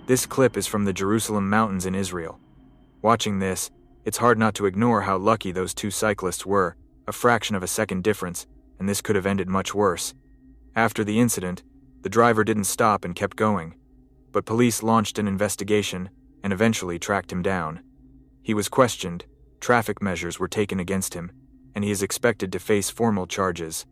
This clip is from the Jerusalem mountains in Israel. Watching this, it's hard not to ignore how lucky those two cyclists were, a fraction of a second difference, and this could have ended much worse. After the incident, the driver didn't stop and kept going, but police launched an investigation and eventually tracked him down. He was questioned, traffic measures were taken against him, and he is expected to face formal charges.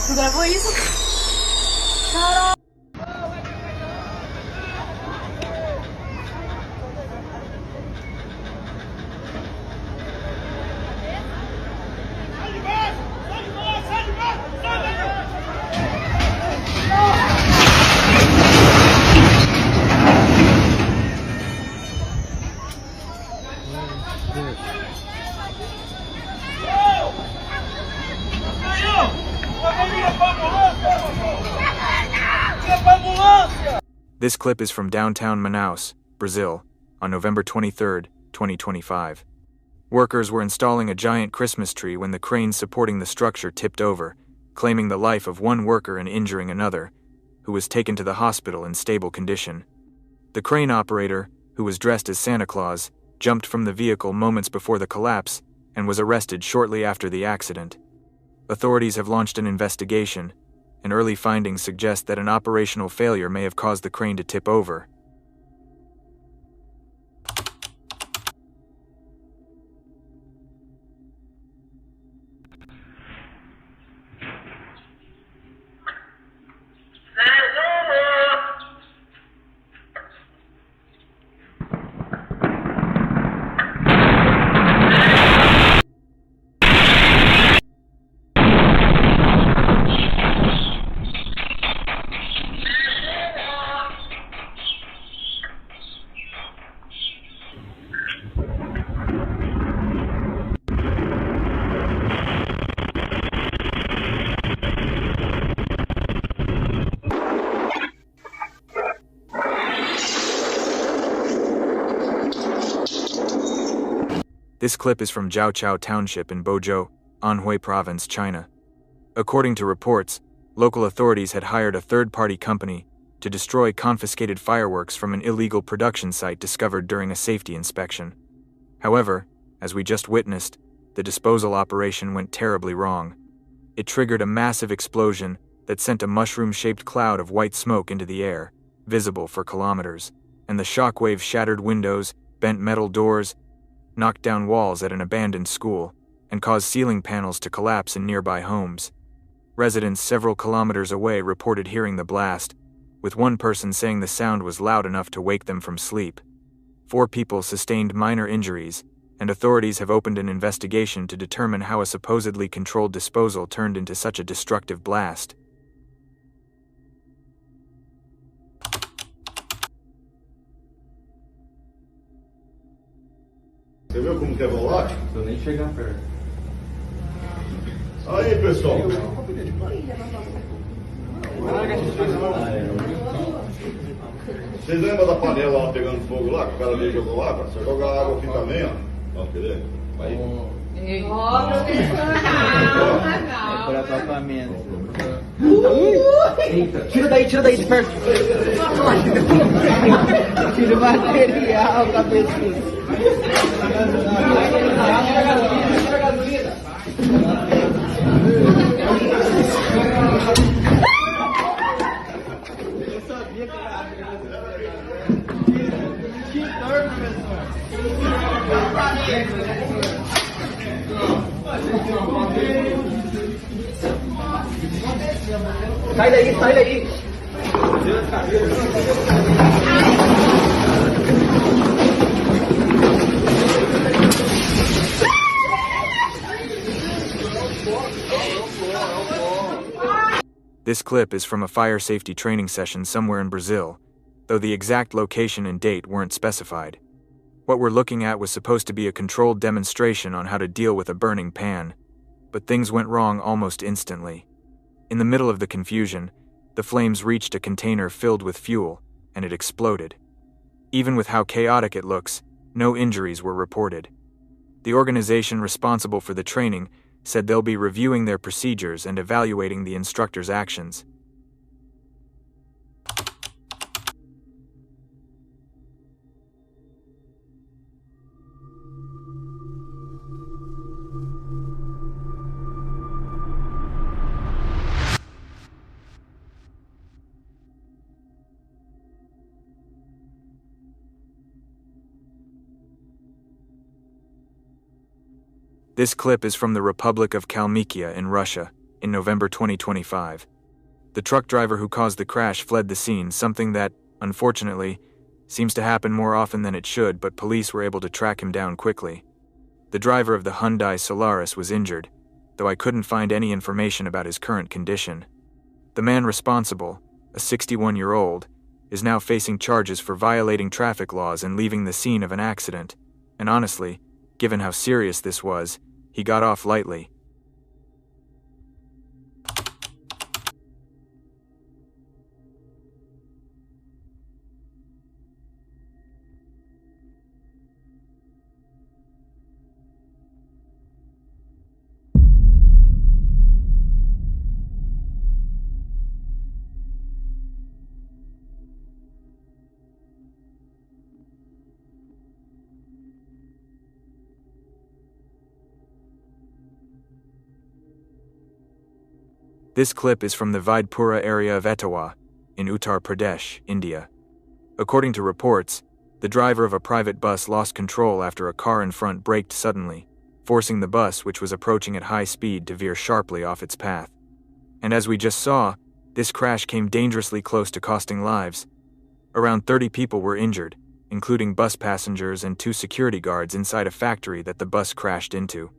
Tu gravou isso? Caralho! This clip is from downtown Manaus, Brazil, on November 23, 2025. Workers were installing a giant Christmas tree when the crane supporting the structure tipped over, claiming the life of one worker and injuring another, who was taken to the hospital in stable condition. The crane operator, who was dressed as Santa Claus, jumped from the vehicle moments before the collapse and was arrested shortly after the accident. Authorities have launched an investigation, and early findings suggest that an operational failure may have caused the crane to tip over. This clip is from Jiaoqiao Township in Bozhou, Anhui Province, China. According to reports, local authorities had hired a third-party company to destroy confiscated fireworks from an illegal production site discovered during a safety inspection. However, as we just witnessed, the disposal operation went terribly wrong. It triggered a massive explosion that sent a mushroom-shaped cloud of white smoke into the air, visible for kilometers, and the shockwave shattered windows, bent metal doors, knocked down walls at an abandoned school, and caused ceiling panels to collapse in nearby homes. Residents several kilometers away reported hearing the blast, with one person saying the sound was loud enough to wake them from sleep. 4 people sustained minor injuries, and authorities have opened an investigation to determine how a supposedly controlled disposal turned into such a destructive blast. Você viu como que é volátil? Se eu nem chegar perto. Aí, pessoal. Vocês lembram da panela lá pegando fogo lá? Que o cara veio jogou água? Você joga a água aqui também, ó. Vamos querer? Vai. Ó, professor, calma, calma. Por atrapamento. Tira daí de perto. Tira o material, cabeça. Eu sabia que era extintor, professor. Sai daí. This clip is from a fire safety training session somewhere in Brazil, though the exact location and date weren't specified. What we're looking at was supposed to be a controlled demonstration on how to deal with a burning pan, but things went wrong almost instantly. In the middle of the confusion, the flames reached a container filled with fuel, and it exploded. Even with how chaotic it looks, no injuries were reported. The organization responsible for the training said they'll be reviewing their procedures and evaluating the instructors' actions. This clip is from the Republic of Kalmykia in Russia, in November 2025. The truck driver who caused the crash fled the scene, something that, unfortunately, seems to happen more often than it should, but police were able to track him down quickly. The driver of the Hyundai Solaris was injured, though I couldn't find any information about his current condition. The man responsible, a 61-year-old, is now facing charges for violating traffic laws and leaving the scene of an accident, and honestly, given how serious this was, he got off lightly. This clip is from the Vaidpura area of Etawah, in Uttar Pradesh, India. According to reports, the driver of a private bus lost control after a car in front braked suddenly, forcing the bus, which was approaching at high speed, to veer sharply off its path. And as we just saw, this crash came dangerously close to costing lives. Around 30 people were injured, including bus passengers and 2 security guards inside a factory that the bus crashed into.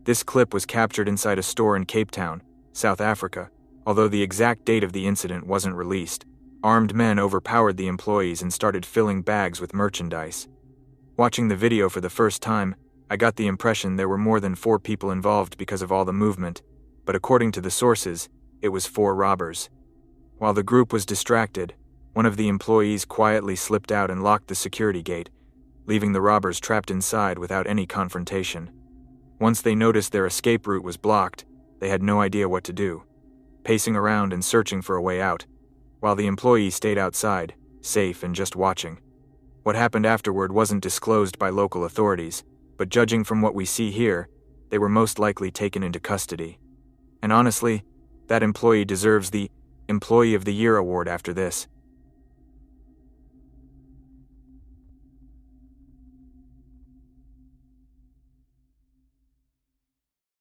This clip was captured inside a store in Cape Town, South Africa, although the exact date of the incident wasn't released. Armed men overpowered the employees and started filling bags with merchandise. Watching the video for the first time, I got the impression there were more than 4 people involved because of all the movement, but according to the sources, it was 4 robbers. While the group was distracted, one of the employees quietly slipped out and locked the security gate, leaving the robbers trapped inside without any confrontation. Once they noticed their escape route was blocked, they had no idea what to do, pacing around and searching for a way out, while the employee stayed outside, safe and just watching. What happened afterward wasn't disclosed by local authorities, but judging from what we see here, they were most likely taken into custody. And honestly, that employee deserves the Employee of the Year award after this.